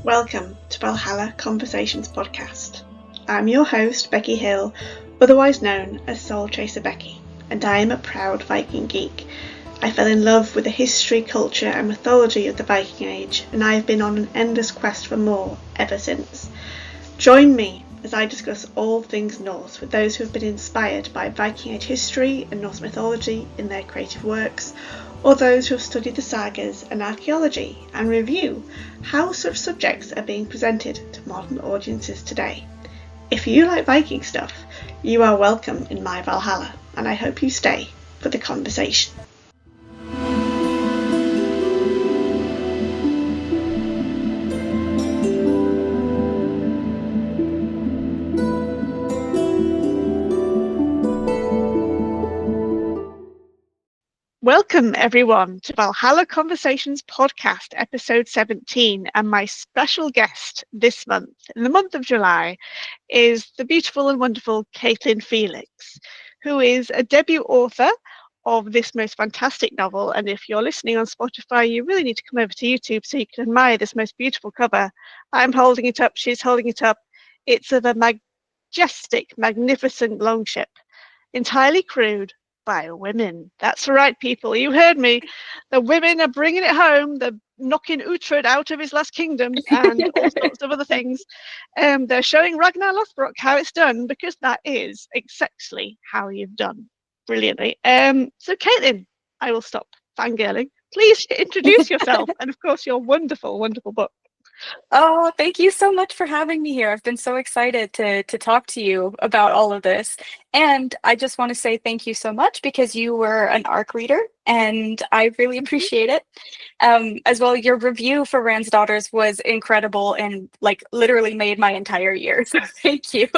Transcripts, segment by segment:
Welcome to Valhalla Conversations podcast. I'm your host, Becky Hill, otherwise known as Soul Chaser Becky, and I am a proud Viking geek. I fell in love with the history, culture and mythology of the Viking Age, and I have been on an endless quest for more ever since. Join me as I discuss all things Norse with those who have been inspired by Viking Age history and Norse mythology in their creative works, or those who have studied the sagas and archaeology, and review how such subjects are being presented to modern audiences today. If you like Viking stuff, you are welcome in my Valhalla, and I hope you stay for the conversation. Welcome everyone to Valhalla Conversations podcast, episode 17, and my special guest this month, in the month of July, is the beautiful and wonderful Kaitlin Felix, who is a debut author of this most fantastic novel. And if you're listening on Spotify, you really need to come over to YouTube so you can admire this most beautiful cover. I'm holding it up, she's holding it up. It's of a majestic, magnificent longship, entirely crewed by women. That's right, people. You heard me. The women are bringing it home. They're knocking Uhtred out of his last kingdom and all sorts of other things. They're showing Ragnar Lothbrok how it's done, because that is exactly how you've done brilliantly. So Kaitlin, I will stop fangirling. Please introduce yourself and of course your wonderful, wonderful book. Oh, thank you so much for having me here. I've been so excited to talk to you about all of this. And I just want to say thank you so much because you were an ARC reader and I really appreciate it. As well, your review for Rand's Daughters was incredible and like literally made my entire year. So thank you.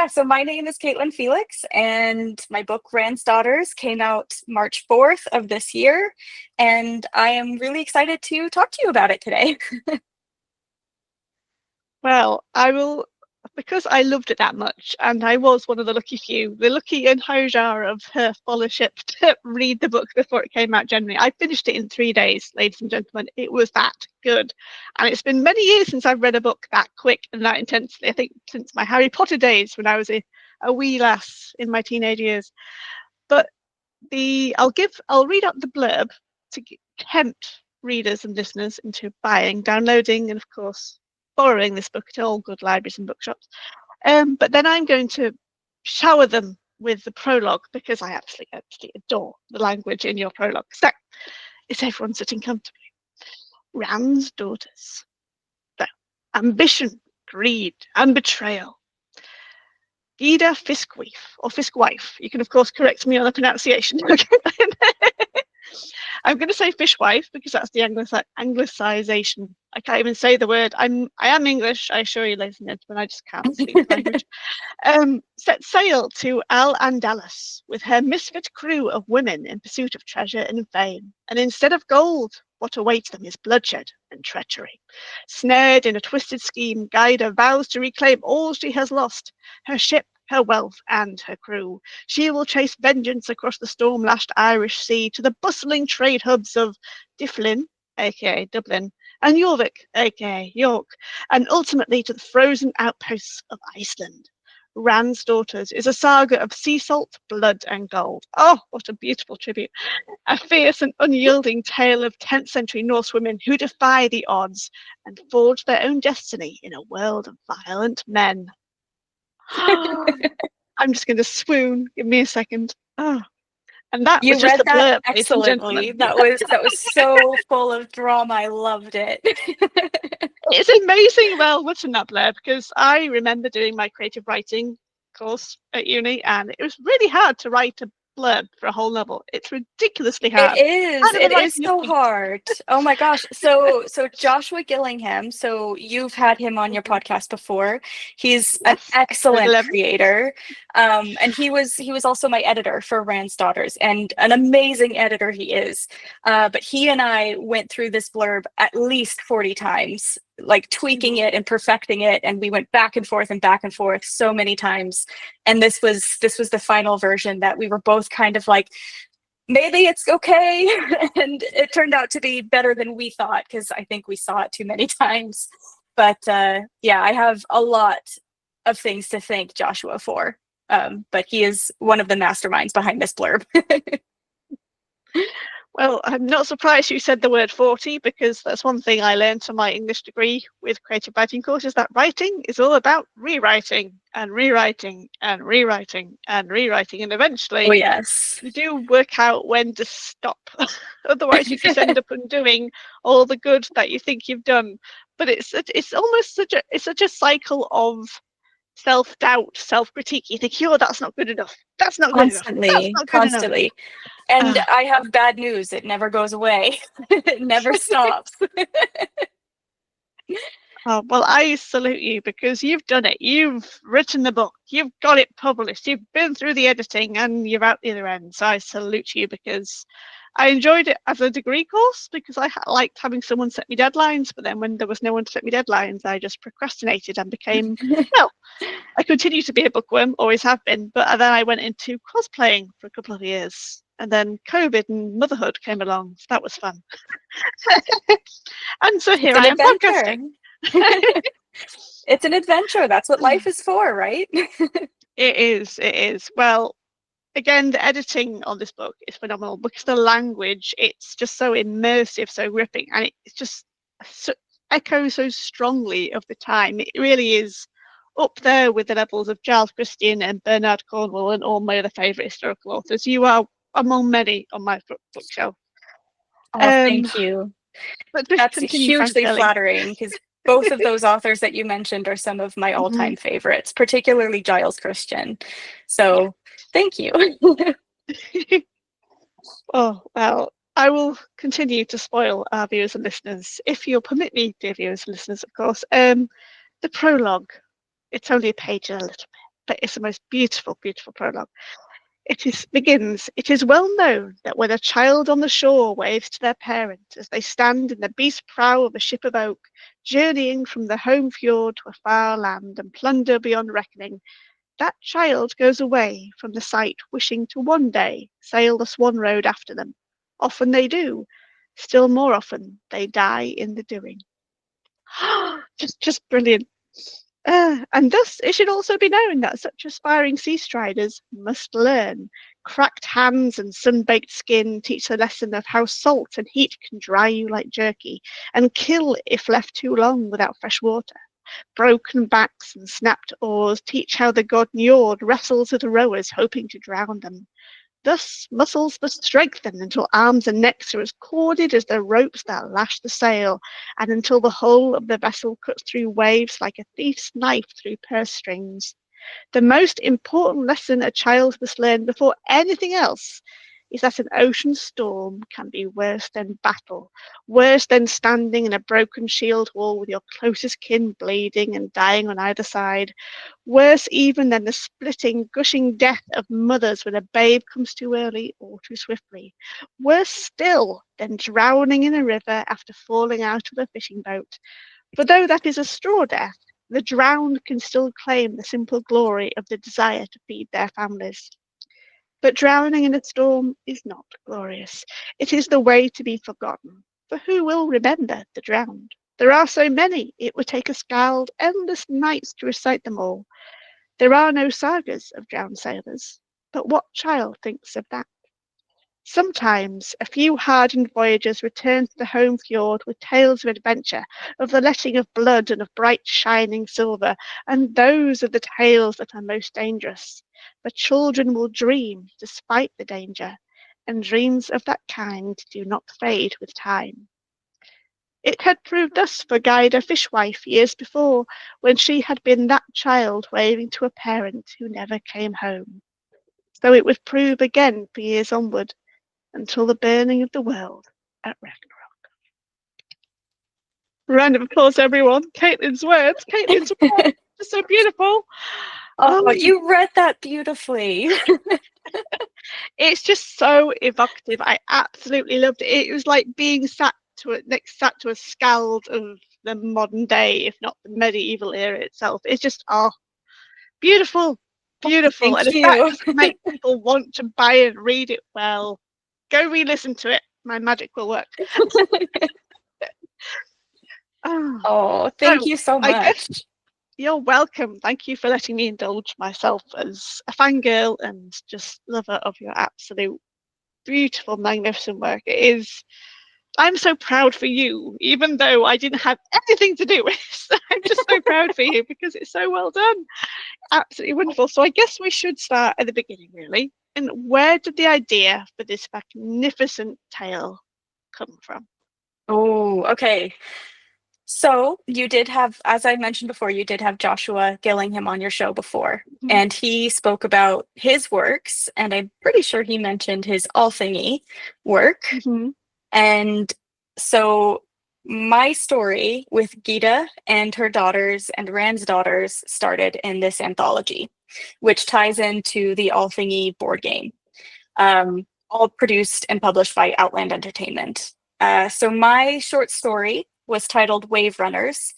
So my name is Kaitlin Felix, and my book Rand's Daughters came out March 4th of this year, and I am really excited to talk to you about it today. Well, I will, because I loved it that much, and I was one of the lucky few, the lucky and Hojar of her fellowship to read the book before it came out generally. I finished it in 3 days, ladies and gentlemen. It was that good. And it's been many years since I've read a book that quick and that intensely. I think since my Harry Potter days when I was a wee lass in my teenage years. But I'll read out the blurb to tempt readers and listeners into buying, downloading, and of course borrowing this book at all good libraries and bookshops. But then I'm going to shower them with the prologue because I absolutely adore the language in your prologue. So, is everyone sitting comfortably? Rand's daughters. So, ambition, greed, and betrayal. Gyda Fiskwife. You can of course correct me on the pronunciation. I'm going to say fishwife because that's the anglicization. I can't even say the word. I am English, I assure you, ladies and gentlemen. I just can't speak the language. Set sail to Al-Andalus with her misfit crew of women in pursuit of treasure and fame. And instead of gold, what awaits them is bloodshed and treachery. Snared in a twisted scheme, Gyda vows to reclaim all she has lost, her ship, her wealth and her crew. She will chase vengeance across the storm-lashed Irish Sea to the bustling trade hubs of Difflin, aka Dublin, and Jorvik, aka York, and ultimately to the frozen outposts of Iceland. Rand's Daughters is a saga of sea salt, blood and gold. Oh, what a beautiful tribute. A fierce and unyielding tale of 10th century Norse women who defy the odds and forge their own destiny in a world of violent men. I'm just going to swoon. Give me a second. Oh, and that You was just read a blurb, that excellently. That was so full of drama. I loved it. It's amazing well written, that blurb, because I remember doing my creative writing course at uni, and it was really hard to write a blurb for a whole novel. It's ridiculously hard. It is so hard. Oh my gosh. So Joshua Gillingham, so you've had him on your podcast before. He's an excellent creator. And he was also my editor for Rand's Daughters, and an amazing editor he is. But he and I went through this blurb at least 40 times, like tweaking it and perfecting it, and we went back and forth so many times. And this was the final version that we were both kind of like maybe it's okay. And it turned out to be better than we thought, because I think we saw it too many times. But yeah, I have a lot of things to thank Joshua for. But he is one of the masterminds behind this blurb. Well, I'm not surprised you said the word 40, because that's one thing I learned on my English degree with creative writing courses, that writing is all about rewriting and rewriting and rewriting and rewriting. And Oh, eventually yes. you do work out when to stop. Otherwise, you just end up undoing all the good that you think you've done. But it's almost such a cycle of self-doubt, self-critique. You think, oh, that's not good enough. That's not good enough. That's Constantly, not good enough. constantly. And Ah, I have bad news. It never goes away. It never stops. oh, well, I salute you, because you've done it. You've written the book. You've got it published. You've been through the editing, and you're out the other end. So I salute you, because I enjoyed it as a degree course, because I liked having someone set me deadlines. But then when there was no one to set me deadlines, I just procrastinated and became, well, I continue to be a bookworm, always have been. But then I went into cosplaying for a couple of years. And then COVID and motherhood came along. So that was fun. And so It's here an I am adventure. podcasting. It's an adventure. That's what life is for, right? It is, it is. Well, again, the editing on this book is phenomenal, because the language, it's just so immersive, so gripping, and it's just so, echoes so strongly of the time. It really is up there with the levels of Giles Christian and Bernard Cornwell and all my other favourite historical authors. You are among many on my bookshelf. Oh, Um, thank you. but just That's continue, Frank hugely Kelly. flattering, because both of those authors that you mentioned are some of my all-time favorites, particularly Giles Christian. So thank you. Oh, well, I will continue to spoil our viewers and listeners, if you'll permit me, dear viewers and listeners, of course. The prologue, it's only a page and a little bit, but it's the most beautiful, beautiful prologue. Begins, it is well known that when a child on the shore waves to their parent as they stand in the beast prow of a ship of oak, journeying from the home fjord to a far land and plunder beyond reckoning, that child goes away from the sight wishing to one day sail the swan road after them. Often they do. Still more often they die in the doing. just brilliant. And thus it should also be known that such aspiring sea striders must learn. Cracked hands and sun-baked skin teach the lesson of how salt and heat can dry you like jerky and kill if left too long without fresh water. Broken backs and snapped oars teach how the god Njord wrestles with the rowers, hoping to drown them. Thus muscles must strengthen until arms and necks are as corded as the ropes that lash the sail, and until the hull of the vessel cuts through waves like a thief's knife through purse strings. The most important lesson a child must learn before anything else is that an ocean storm can be worse than battle, worse than standing in a broken shield wall with your closest kin bleeding and dying on either side, worse even than the splitting, gushing death of mothers when a babe comes too early or too swiftly, worse still than drowning in a river after falling out of a fishing boat. For though that is a straw death, the drowned can still claim the simple glory of the desire to feed their families. But drowning in a storm is not glorious. It is the way to be forgotten. For who will remember the drowned? There are so many, it would take a skald endless nights to recite them all. There are no sagas of drowned sailors. But what child thinks of that? Sometimes a few hardened voyagers return to the home fjord with tales of adventure, of the letting of blood and of bright shining silver, and those are the tales that are most dangerous. But children will dream despite the danger, and dreams of that kind do not fade with time. It had proved thus for Gyda Fishwife years before, when she had been that child waving to a parent who never came home. So it would prove again for years onward, until the burning of the world at Ragnarok. Round of applause, everyone. Caitlin's words. Caitlin's words. Just so beautiful. Oh, you read that beautifully. It's just so evocative. I absolutely loved it. It was like being sat to a skald of the modern day, if not the medieval era itself. It's just beautiful, beautiful. Thank And if that you. doesn't make people want to buy and read it, well, Go re-listen to it. My magic will work. Oh, thank So you so I guess much. you're welcome. Thank you for letting me indulge myself as a fangirl and just lover of your absolute beautiful, magnificent work. It is. I'm so proud for you, even though I didn't have anything to do with it. I'm just so proud for you because it's so well done. Absolutely wonderful. So I guess we should start at the beginning, really. And where did the idea for this magnificent tale come from? Oh, okay. So you did have, as I mentioned before, you did have Joshua Gillingham on your show before, Mhm. and he spoke about his works, and I'm pretty sure he mentioned his Althingi work. Mhm. And so my story with Gita and her daughters and Rand's daughters started in this anthology, which ties into the Althingi board game, all produced and published by Outland Entertainment. So my short story was titled Wave Runners,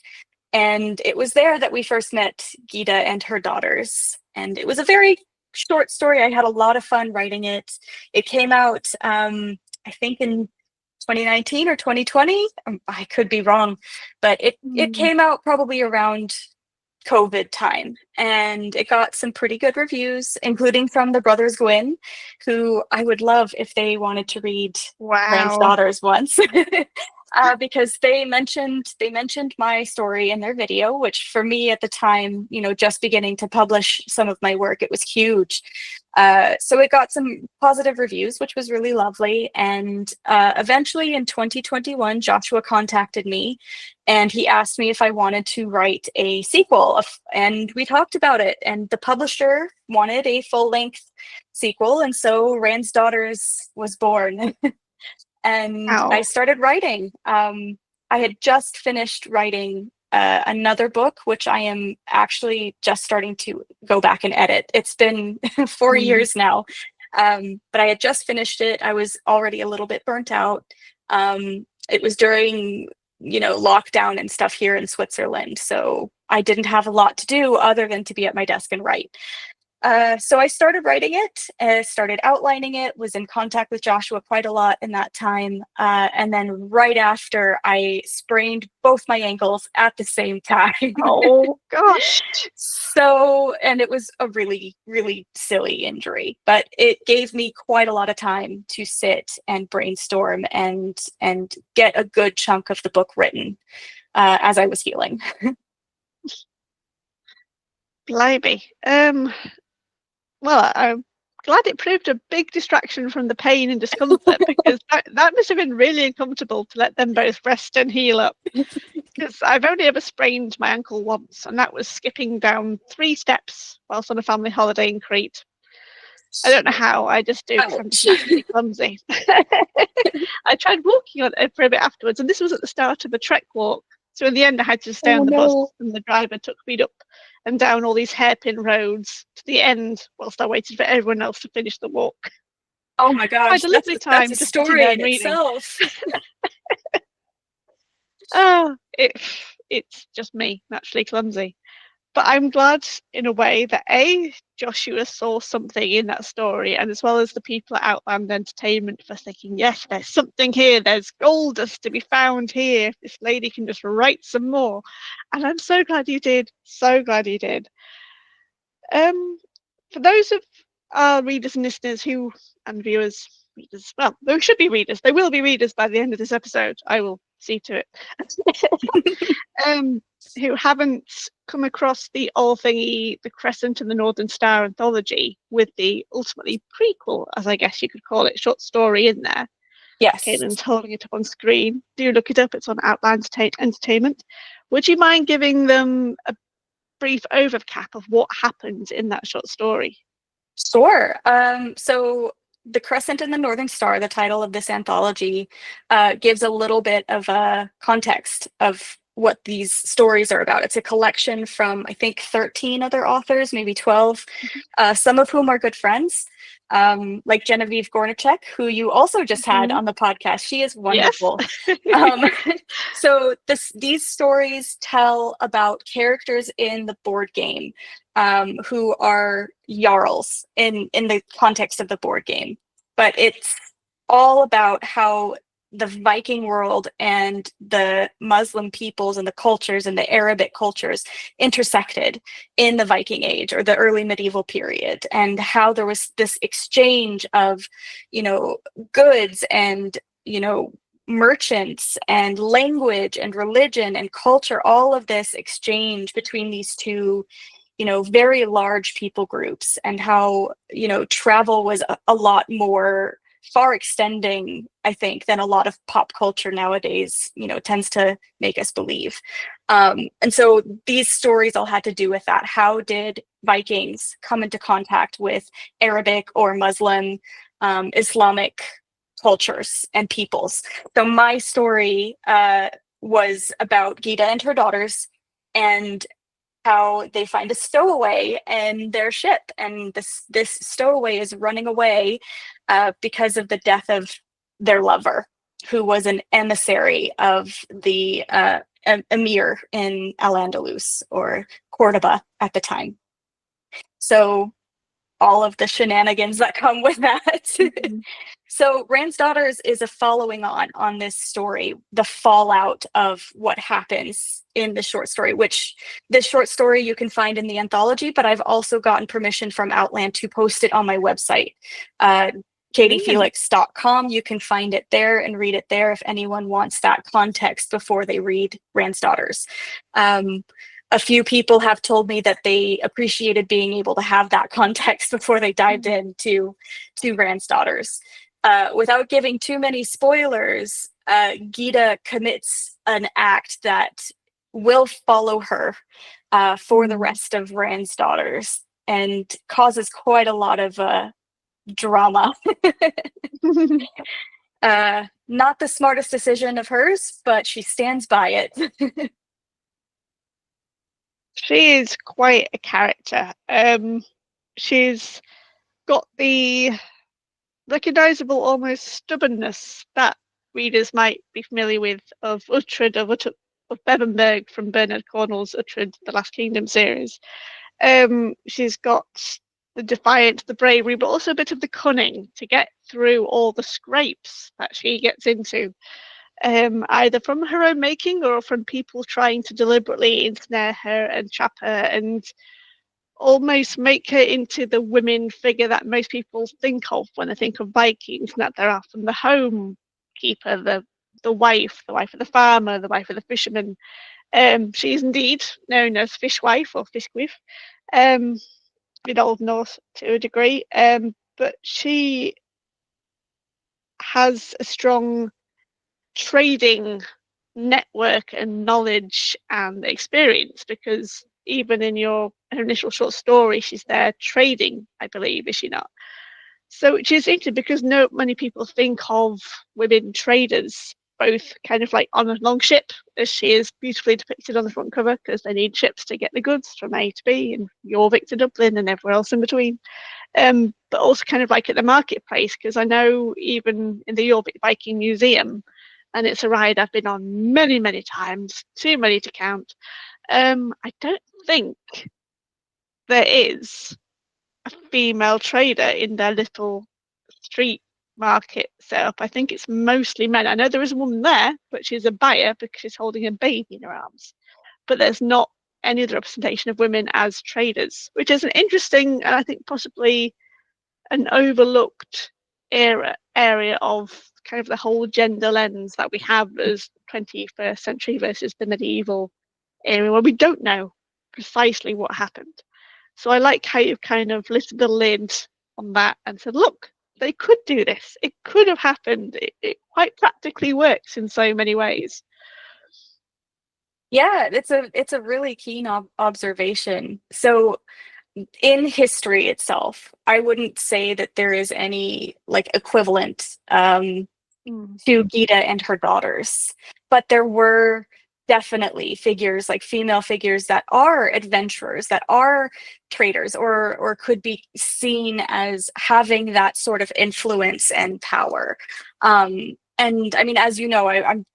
and it was there that we first met Gita and her daughters. And it was a very short story. I had a lot of fun writing it. It came out, I think, in 2019 or 2020. I could be wrong, but it Mm. came out probably around COVID time, and it got some pretty good reviews, including from the brothers Gwyn, who I would love if they wanted to read Rand's Wow. Daughters once. Because they mentioned my story in their video, which for me at the time, just beginning to publish some of my work, it was huge. So it got some positive reviews, which was really lovely. And eventually in 2021, Joshua contacted me and he asked me if I wanted to write a sequel. And we talked about it. And the publisher wanted a full length sequel. And so Rand's Daughters was born. And I Wow. started writing. I had just finished writing another book, which I am actually just starting to go back and edit. It's been 4 years now, but I had just finished it. I was already a little bit burnt out. It was during, lockdown and stuff here in Switzerland, so I didn't have a lot to do other than to be at my desk and write. So I started writing it, started outlining it, was in contact with Joshua quite a lot in that time. And then right after, I sprained both my ankles at the same time. Oh gosh. So, and it was a really, really silly injury, but it gave me quite a lot of time to sit and brainstorm and get a good chunk of the book written as I was healing. Blimey. Well, I'm glad it proved a big distraction from the pain and discomfort because that must have been really uncomfortable to let them both rest and heal up. Because I've only ever sprained my ankle once, and that was skipping down 3 steps whilst on a family holiday in Crete. I don't know how, I just do because I'm just Ouch. naturally clumsy. I tried walking on it for a bit afterwards, and this was at the start of a trek walk. So in the end, I had to stay Oh on the bus, no. and the driver took me up and down all these hairpin roads to the end whilst I waited for everyone else to finish the walk. Oh my I had gosh, a that's lovely that's time a just sitting story there in and reading. itself. Oh, it's just me, naturally clumsy. But I'm glad in a way that Joshua saw something in that story, and as well as the people at Outland Entertainment for thinking, yes, there's something here, there's gold dust to be found here. If this lady can just write some more. And I'm so glad you did. So glad you did. For those of our readers and listeners and viewers, well, they should be readers. They will be readers by the end of this episode. I will see to it. Who haven't come across the Althingi, the Crescent and the Northern Star anthology with the ultimately prequel, as I guess you could call it, short story in there. Yes. Caitlin's holding it up on screen. Do look it up. It's on Outland Entertainment. Would you mind giving them a brief overcap of what happens in that short story? Sure. So The Crescent and the Northern Star, the title of this anthology, gives a little bit of a context of what these stories are about. It's a collection from, I think, 13 other authors, maybe 12, some of whom are good friends, like Genevieve Gornichek, who you also just had Mhm. on the podcast. She is Yes. wonderful. Um, so these stories tell about characters in the board game who are Jarls in the context of the board game. But all about how the Viking world and the Muslim peoples and the cultures and the Arabic cultures intersected in the Viking Age or the early medieval period, and how there was this exchange of, goods and, merchants and language and religion and culture, all of this exchange between these two, very large people groups, and how, travel was a lot more far extending, I think, than a lot of pop culture nowadays, tends to make us believe. And so these stories all had to do with that. How did Vikings come into contact with Arabic or Muslim, Islamic cultures and peoples? So my story was about Gita and her daughters, and how they find a stowaway in their ship, and this stowaway is running away because of the death of their lover, who was an emissary of the emir in Al-Andalus, or Cordoba at the time. So all of the shenanigans that come with that. Mhm. So Rand's Daughters is a following on this story, the fallout of what happens in the short story, which this short story you can find in the anthology, but I've also gotten permission from Outland to post it on my website, KaitlinFelix.com. You can find it there and read it there if anyone wants that context before they read Rand's Daughters. A few people have told me that they appreciated being able to have that context before they dived into Rand's Daughters. Without giving too many spoilers, Gita commits an act that will follow her for the rest of Rand's Daughters, and causes quite a lot of drama. Not the smartest decision of hers, but she stands by it. She is quite a character. She's got the recognizable, almost stubbornness that readers might be familiar with of Uhtred of Bebenberg from Bernard Cornwell's Uhtred, the Last Kingdom series. She's got the defiance, the bravery, but also a bit of the cunning to get through all the scrapes that she gets into, either from her own making or from people trying to deliberately ensnare her and trap her and almost make her into the women figure that most people think of when they think of Vikings, and that they're often the home keeper, the wife of the farmer, the wife of the fisherman. She is indeed known as Fishwife or Fiskwife, in Old Norse to a degree, but she has a strong trading network and knowledge and experience, because even in her initial short story, she's there trading, I believe, is she not? So which is interesting, because not many people think of women traders, both kind of like on a long ship, as she is beautifully depicted on the front cover, because they need ships to get the goods from A to B and Jorvik to Dublin and everywhere else in between. But also kind of like at the marketplace, because I know even in the Jorvik Viking Museum, and it's a ride I've been on many, many times, too many to count, I don't think there is a female trader in their little street market setup. I think it's mostly men. I know there is a woman there, but she's a buyer because she's holding a baby in her arms. But there's not any other representation of women as traders, which is an interesting and I think possibly an overlooked area of kind of the whole gender lens that we have as 21st century versus the medieval era, where we don't know precisely what happened. So I like how you've kind of lifted the lid on that and said, look, they could do this. It could have happened. It quite practically works in so many ways. Yeah, it's a really keen observation. So in history itself, I wouldn't say that there is any like equivalent to Gita and her daughters, but there were definitely figures, like female figures, that are adventurers, that are traders, or could be seen as having that sort of influence and power. And I mean, as you know,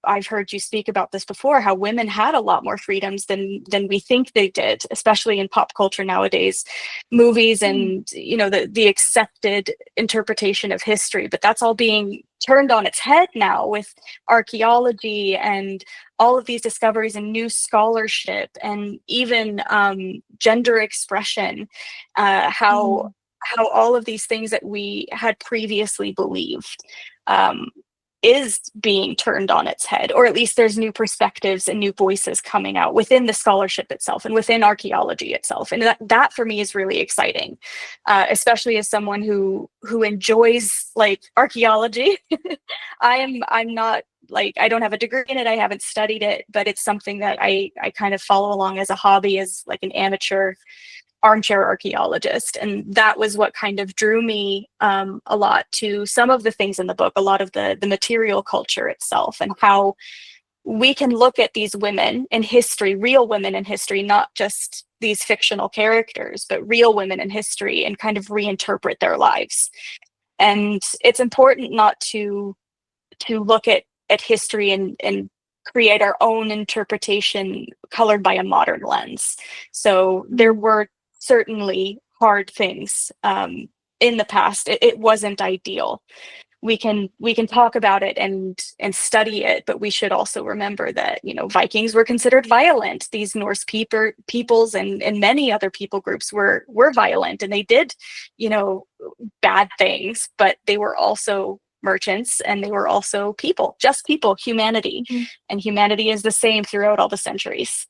I've heard you speak about this before, how women had a lot more freedoms than we think they did, especially in pop culture nowadays, movies and, you know, the accepted interpretation of history. But that's all being turned on its head now with archaeology and all of these discoveries and new scholarship and even gender expression, how all of these things that we had previously believed is being turned on its head, or at least there's new perspectives and new voices coming out within the scholarship itself and within archaeology itself. And that for me is really exciting, especially as someone who enjoys like archaeology. I'm not like, I don't have a degree in it, I haven't studied it, but it's something that I kind of follow along as a hobby, as like an amateur armchair archaeologist. And that was what kind of drew me a lot to some of the things in the book, a lot of the material culture itself, and how we can look at these women in history, real women in history, not just these fictional characters, but real women in history, and kind of reinterpret their lives. And it's important not to look at history and create our own interpretation colored by a modern lens. So there were certainly hard things in the past. It wasn't ideal. We can talk about it and study it, but we should also remember that, you know, Vikings were considered violent. These Norse peoples and many other people groups were violent, and they did, you know, bad things, but they were also merchants, and they were also people, just people, humanity. And humanity is the same throughout all the centuries.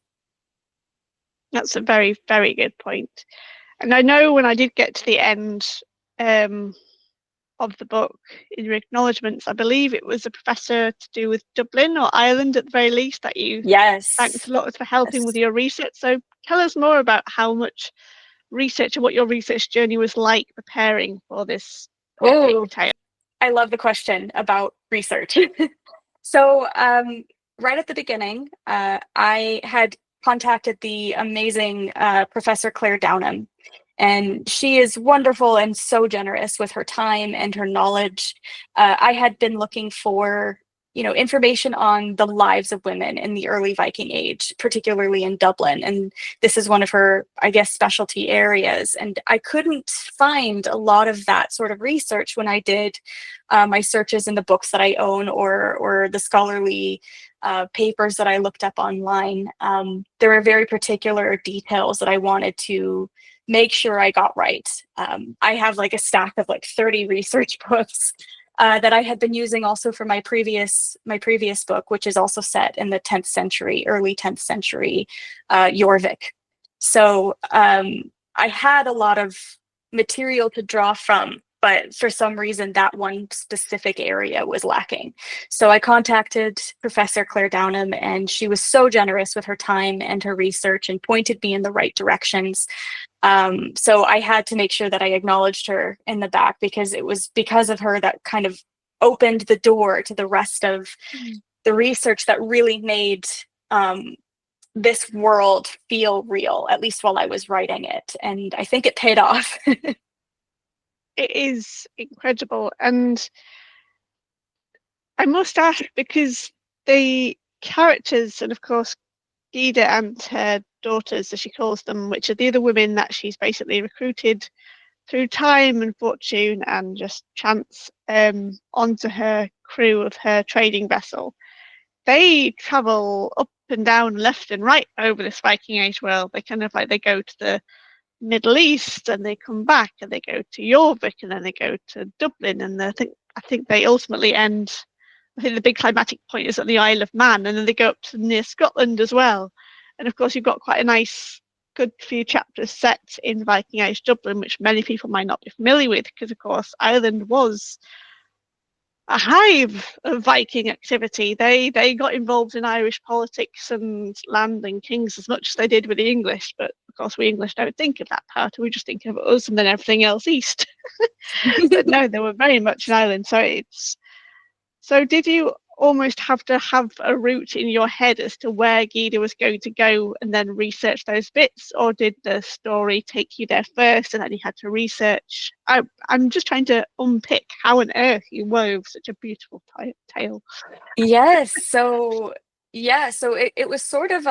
That's a very, very good point. And I know when I did get to the end of the book, in your acknowledgements, I believe it was a professor to do with Dublin or Ireland at the very least that you thanked a lot for helping with your research. So tell us more about how much research and what your research journey was like preparing for this epic tale. I love the question about research. So right at the beginning, I had contacted the amazing Professor Claire Downham, and she is wonderful and so generous with her time and her knowledge. I had been looking for, you know, information on the lives of women in the early Viking Age, particularly in Dublin. And this is one of her, I guess, specialty areas. And I couldn't find a lot of that sort of research when I did my searches in the books that I own, or the scholarly papers that I looked up online. There were very particular details that I wanted to make sure I got right. I have like a stack of like 30 research books that I had been using also for my previous book, which is also set in the 10th century, early 10th century Jorvik. So I had a lot of material to draw from, but for some reason that one specific area was lacking. So I contacted Professor Claire Downham, and she was so generous with her time and her research and pointed me in the right directions. So I had to make sure that I acknowledged her in the back, because it was because of her that kind of opened the door to the rest of the research that really made this world feel real, at least while I was writing it. And I think it paid off. It is incredible. And I must ask, because the characters, and of course Gida and her daughters, as she calls them, which are the other women that she's basically recruited through time and fortune and just chance onto her crew of her trading vessel, they travel up and down, left and right over this Viking Age world. They kind of like, they go to the Middle East and they come back, and they go to Jorvik, and then they go to Dublin, and I think they ultimately end, I think the big climatic point is at the Isle of Man, and then they go up to near Scotland as well. And of course you've got quite a nice good few chapters set in Viking Age Dublin, which many people might not be familiar with, because of course Ireland was a hive of Viking activity. They got involved in Irish politics and land and kings as much as they did with the English, but of course we English don't think of that part. We just think of us and then everything else east. But no, they were very much in Ireland. So did you almost have to have a route in your head as to where Gida was going to go and then research those bits, or did the story take you there first and then you had to research? I'm just trying to unpick how on earth you wove such a beautiful tale. Yes. So yeah, so it was sort of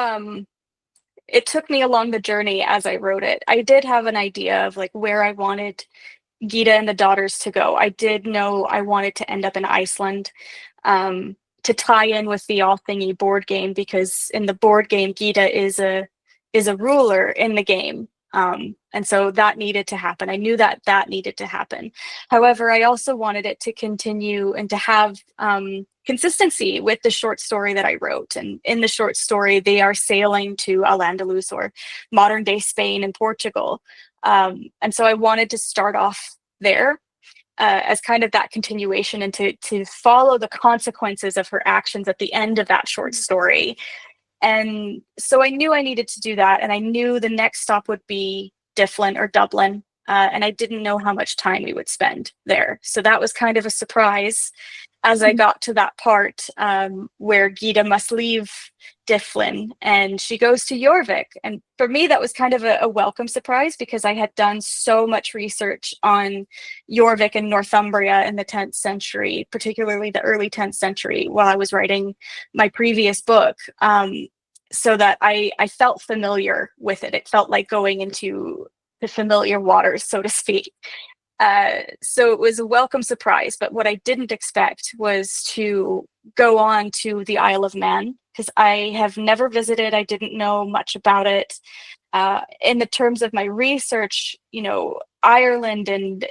it took me along the journey as I wrote it. I did have an idea of like where I wanted Gita and the daughters to go. I did know I wanted to end up in Iceland, to tie in with the Althingi board game, because in the board game Gita is a ruler in the game. And so that needed to happen. I knew that that needed to happen. However, I also wanted it to continue and to have consistency with the short story that I wrote. And in the short story, they are sailing to Al-Andalus, or modern day Spain and Portugal. And so I wanted to start off there, as kind of that continuation, and to follow the consequences of her actions at the end of that short story. And so I knew I needed to do that, and I knew the next stop would be Dublin or Dublin, and I didn't know how much time we would spend there. So that was kind of a surprise as I got to that part, where Gita must leave Dublin and she goes to Jorvik. And for me, that was kind of a welcome surprise, because I had done so much research on Jorvik and Northumbria in the 10th century, particularly the early 10th century, while I was writing my previous book. So that I felt familiar with it. It felt like going into the familiar waters, so to speak. So it was a welcome surprise, but what I didn't expect was to go on to the Isle of Man, because I have never visited. I didn't know much about it. In the terms of my research, you know, Ireland and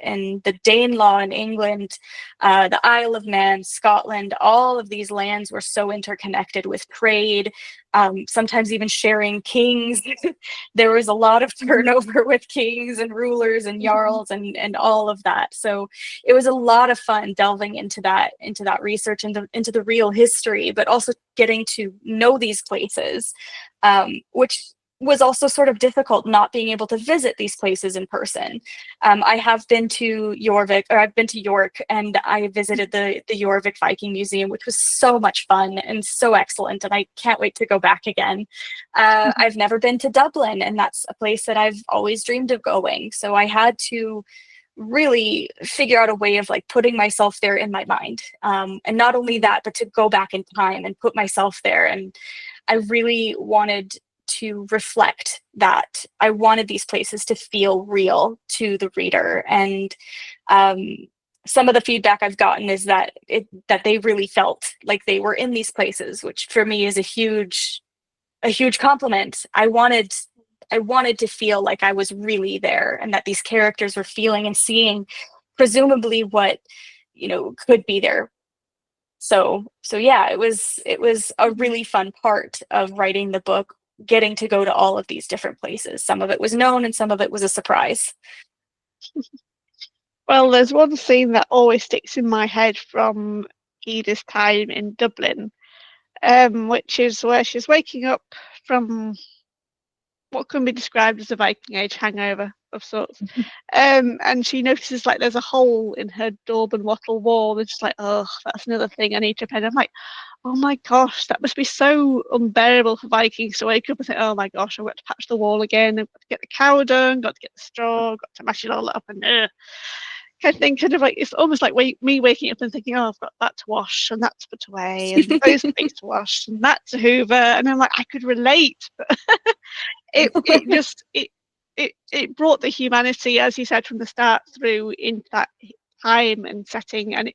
the Danelaw in England, the Isle of Man, Scotland, all of these lands were so interconnected with trade, sometimes even sharing kings. There was a lot of turnover with kings and rulers and jarls and all of that. So it was a lot of fun delving into that research, into the real history, but also getting to know these places, which was also sort of difficult, not being able to visit these places in person. I have been to Jorvik, or I've been to York, and I visited the Jorvik Viking Museum, which was so much fun and so excellent, and I can't wait to go back again. I've never been to Dublin, and that's a place that I've always dreamed of going. So I had to really figure out a way of like putting myself there in my mind. And not only that, but to go back in time and put myself there. And I really wanted to reflect that. I wanted these places to feel real to the reader. And some of the feedback I've gotten is that they really felt like they were in these places, which for me is a huge compliment. I wanted to feel like I was really there, and that these characters were feeling and seeing presumably what, you know, could be there. So yeah, it was a really fun part of writing the book, getting to go to all of these different places. Some of it was known and some of it was a surprise. Well, there's one scene that always sticks in my head from Ida's time in Dublin, which is where she's waking up from what can be described as a Viking Age hangover of sorts. And she notices like there's a hole in her daub and wattle wall. And she's like, oh, that's another thing I need to pen. I'm like, oh my gosh, that must be so unbearable for Vikings to wake up and think, oh my gosh, I've got to patch the wall again, I've got to get the cow dung, got to get the straw, got to mash it all up, and kind of thing. Kind of like, it's almost like me waking up and thinking, oh, I've got that to wash and that to put away and those things to wash and that to hoover. And I'm like, I could relate, but it brought the humanity, as you said from the start, through into that time and setting. And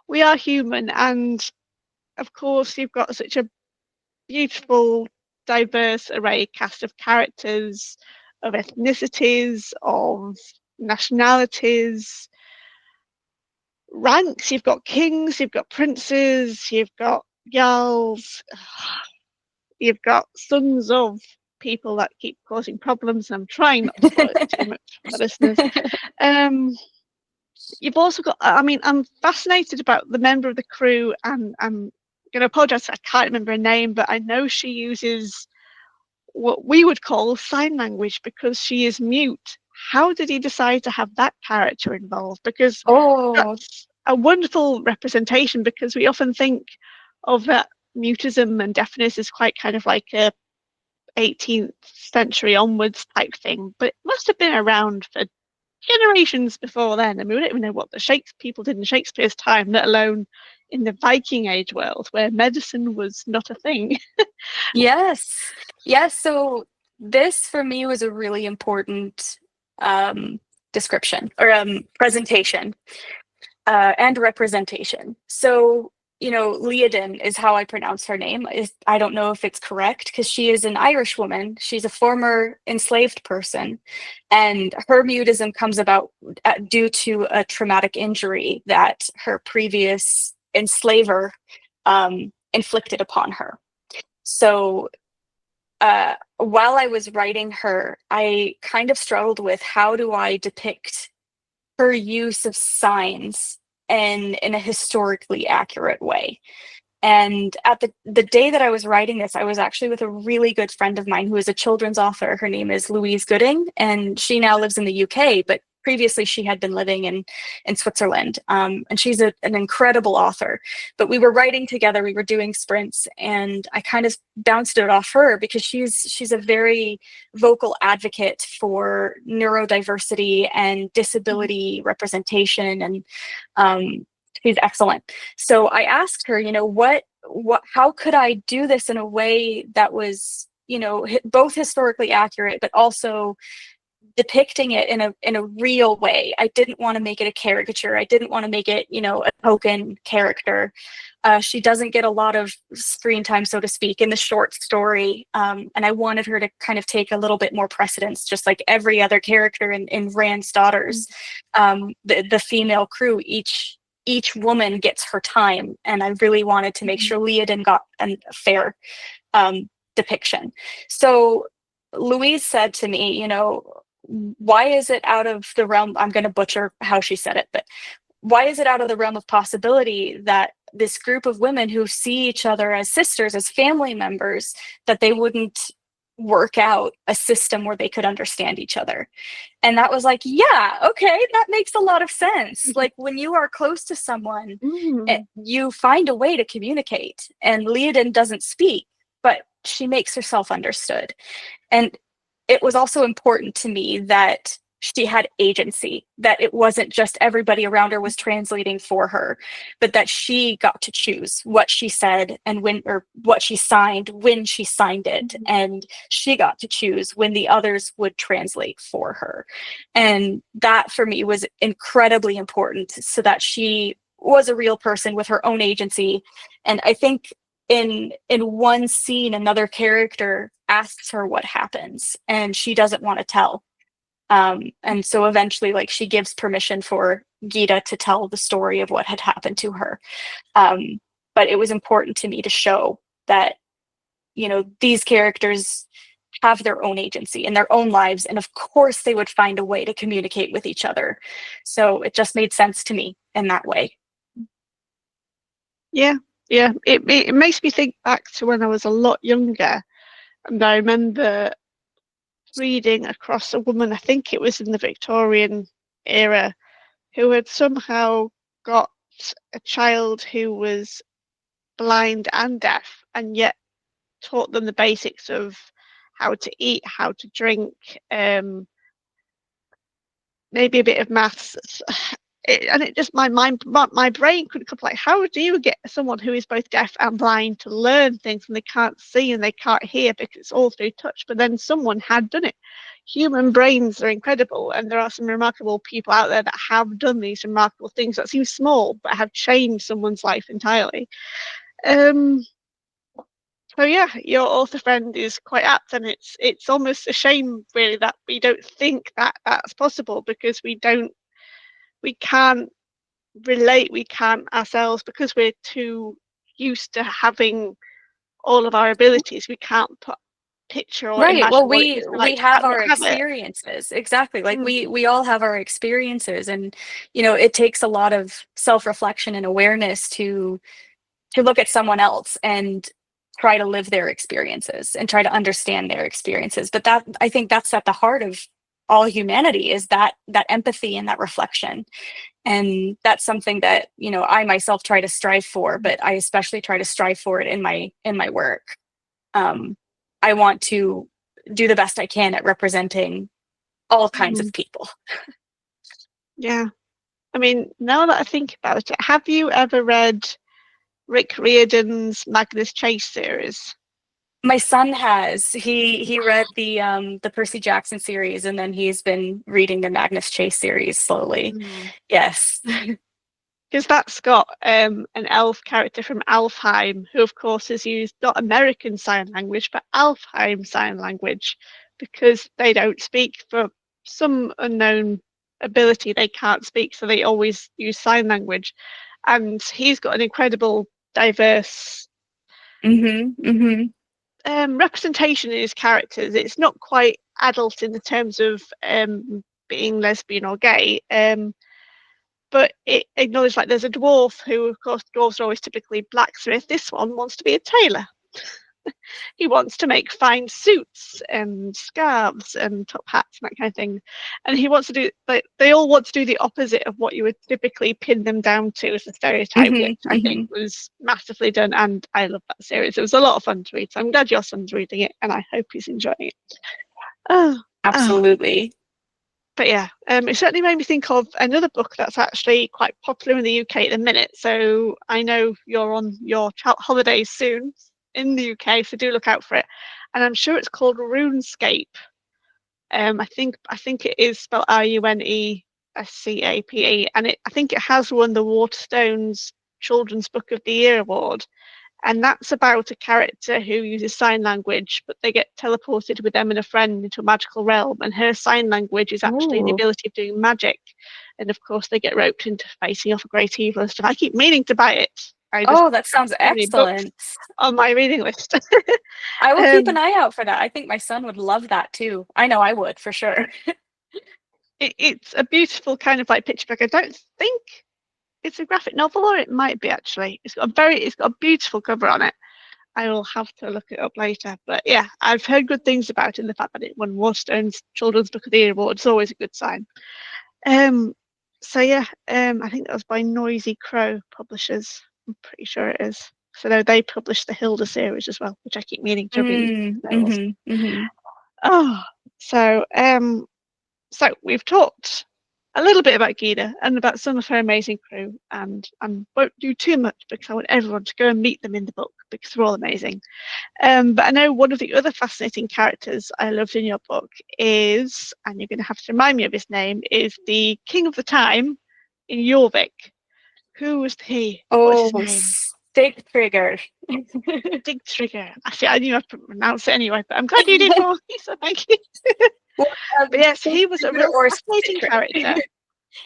we are human, and of course you've got such a beautiful, diverse array cast of characters, of ethnicities, of nationalities, ranks. You've got kings, you've got princes, you've got jarls, you've got sons of people that keep causing problems. I'm trying not to spoil it too much for the listeners. You've also got, I mean, I'm fascinated about the member of the crew, and I'm going to apologize, I can't remember her name, but I know she uses what we would call sign language because she is mute. How did he decide to have that character involved? Because a wonderful representation, because we often think of that mutism and deafness as quite kind of like a 18th century onwards type thing, but it must have been around for generations before then. I mean, we don't even know what the people did in Shakespeare's time, let alone in the Viking Age world where medicine was not a thing. Yes. Yes. So this for me was a really important description or presentation and representation. So, Leodin is how I pronounce her name. I don't know if it's correct because she is an Irish woman. She's a former enslaved person, and her mutism comes about due to a traumatic injury that her previous enslaver inflicted upon her. So while I was writing her, I kind of struggled with how do I depict her use of signs in a historically accurate way. And at the day that I was writing this, I was actually with a really good friend of mine who is a children's author. Her name is Louise Gooding, and she now lives in the UK, but previously she had been living in Switzerland. And she's an incredible author. But we were writing together, we were doing sprints, and I kind of bounced it off her because she's a very vocal advocate for neurodiversity and disability representation, and she's excellent. So I asked her, how could I do this in a way that was, both historically accurate, but also depicting it in a real way. I didn't want to make it a caricature. I didn't want to make it, a token character. She doesn't get a lot of screen time, so to speak, in the short story. And I wanted her to kind of take a little bit more precedence, just like every other character in Rand's Daughters. The female crew, each woman gets her time. And I really wanted to make sure Leodin got a fair depiction. So Louise said to me, why is it out of the realm? I'm going to butcher how she said it, but why is it out of the realm of possibility that this group of women who see each other as sisters, as family members, that they wouldn't work out a system where they could understand each other? And that was like, yeah, okay, that makes a lot of sense. Like when you are close to someone, you find a way to communicate. And Leodin doesn't speak, but she makes herself understood. And it was also important to me that she had agency, that it wasn't just everybody around her was translating for her, but that she got to choose what she said and when, or what she signed, when she signed it. And she got to choose when the others would translate for her. And that for me was incredibly important, so that she was a real person with her own agency. And I think in one scene, another character asks her what happens, and she doesn't want to tell. And so eventually, like, she gives permission for Gita to tell the story of what had happened to her. But it was important to me to show that, these characters have their own agency in their own lives. And of course, they would find a way to communicate with each other. So it just made sense to me in that way. Yeah. It makes me think back to when I was a lot younger. And I remember reading across a woman, I think it was in the Victorian era, who had somehow got a child who was blind and deaf, and yet taught them the basics of how to eat, how to drink, maybe a bit of maths. And it just, my brain couldn't come, like, how do you get someone who is both deaf and blind to learn things when they can't see and they can't hear, because it's all through touch? But then someone had done it. Human brains are incredible, and there are some remarkable people out there that have done these remarkable things that seem small but have changed someone's life entirely. So yeah, your author friend is quite apt, and it's almost a shame really that we don't think that that's possible, because we can't relate, we can't ourselves, because we're too used to having all of our abilities. We can't picture or Right. imagine Well, what it is we like to have not our have it. experiences. Exactly. Like we all have our experiences, and it takes a lot of self-reflection and awareness to look at someone else and try to live their experiences and try to understand their experiences. But I think that's at the heart of all humanity, is that empathy and that reflection. And that's something that, I myself try to strive for, but I especially try to strive for it in my work. I want to do the best I can at representing all kinds of people. Yeah. I mean, now that I think about it, have you ever read Rick Riordan's Magnus Chase series? My son has. He read the Percy Jackson series, and then he's been reading the Magnus Chase series slowly. Yes. Because that's got an elf character from Alfheim, who of course has used not American Sign Language, but Alfheim Sign Language, because they don't speak for some unknown ability they can't speak, so they always use sign language. And he's got an incredible, diverse representation in his characters. It's not quite adult in the terms of being lesbian or gay, but it acknowledged like there's a dwarf who, of course, dwarves are always typically blacksmith. This one wants to be a tailor. He wants to make fine suits and scarves and top hats and that kind of thing. And he wants to do, like, they all want to do the opposite of what you would typically pin them down to as a stereotype, which I think was massively done. And I love that series. It was a lot of fun to read. So I'm glad your son's reading it, and I hope he's enjoying it. Absolutely. But yeah, it certainly made me think of another book that's actually quite popular in the UK at the minute. So I know you're on your holidays soon in the UK, so do look out for it. And I'm sure it's called RuneScape. I think it is spelled RUNESCAPE, and I think it has won the Waterstones Children's Book of the Year award. And that's about a character who uses sign language, but they get teleported with them and a friend into a magical realm. And her sign language is actually the ability of doing magic. And of course, they get roped into facing off a great evil and stuff. I keep meaning to buy it. That sounds excellent. On my reading list. I will keep an eye out for that. I think my son would love that too. I know I would, for sure. It's a beautiful kind of like picture book. I don't think it's a graphic novel, or it might be actually. It's got a beautiful cover on it. I will have to look it up later. But yeah, I've heard good things about it, and the fact that it won Waterstone's Children's Book of the Year award is always a good sign. So yeah, I think that was by Noisy Crow Publishers. I'm pretty sure it is. So they published the Hilda series as well, which I keep meaning to read. So we've talked a little bit about Gita and about some of her amazing crew, and I won't do too much because I want everyone to go and meet them in the book because they're all amazing. But I know one of the other fascinating characters I loved in your book is, and you're going to have to remind me of his name, is the king of the time in Jorvik. Who was he? What's his name? Sigtrygr. Sigtrygr. Actually, I knew I couldn't pronounce it anyway, but I'm glad you did for me, so thank you. But yes, he was a real fascinating character.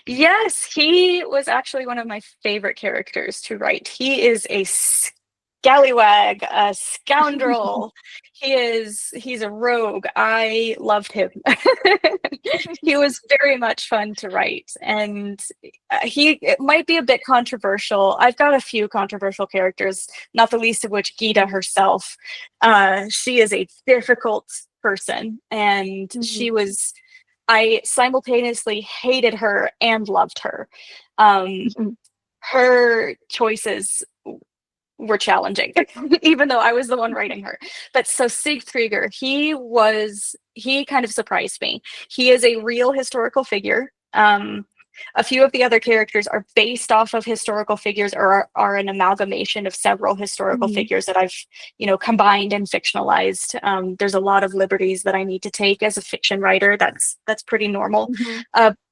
Yes, he was actually one of my favorite characters to write. He is a scallywag, a scoundrel. He's a rogue. I loved him. He was very much fun to write, and it might be a bit controversial. I've got a few controversial characters, not the least of which Gita herself. She is a difficult person, and I simultaneously hated her and loved her. Her choices were challenging, even though I was the one writing her. But so Sigtrygr, he kind of surprised me. He is a real historical figure. A few of the other characters are based off of historical figures, or are an amalgamation of several historical figures that I've, combined and fictionalized. There's a lot of liberties that I need to take as a fiction writer. That's pretty normal.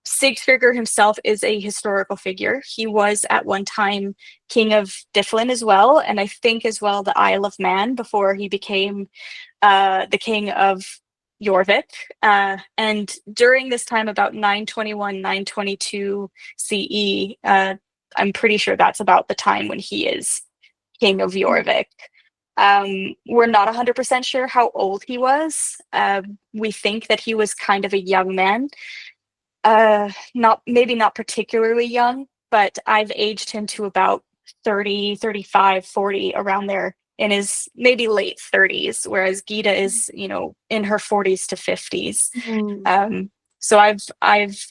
Sigtrygr himself is a historical figure. He was at one time king of Dyflin as well, and I think as well the Isle of Man before he became the king of Jorvik. And during this time, about 921, 922 CE, I'm pretty sure that's about the time when he is king of Jorvik. We're not 100% sure how old he was. We think that he was kind of a young man. Maybe not particularly young, but I've aged him to about 30, 35, 40, around there, in his maybe late 30s, whereas Gita is, in her 40s to 50s. So I've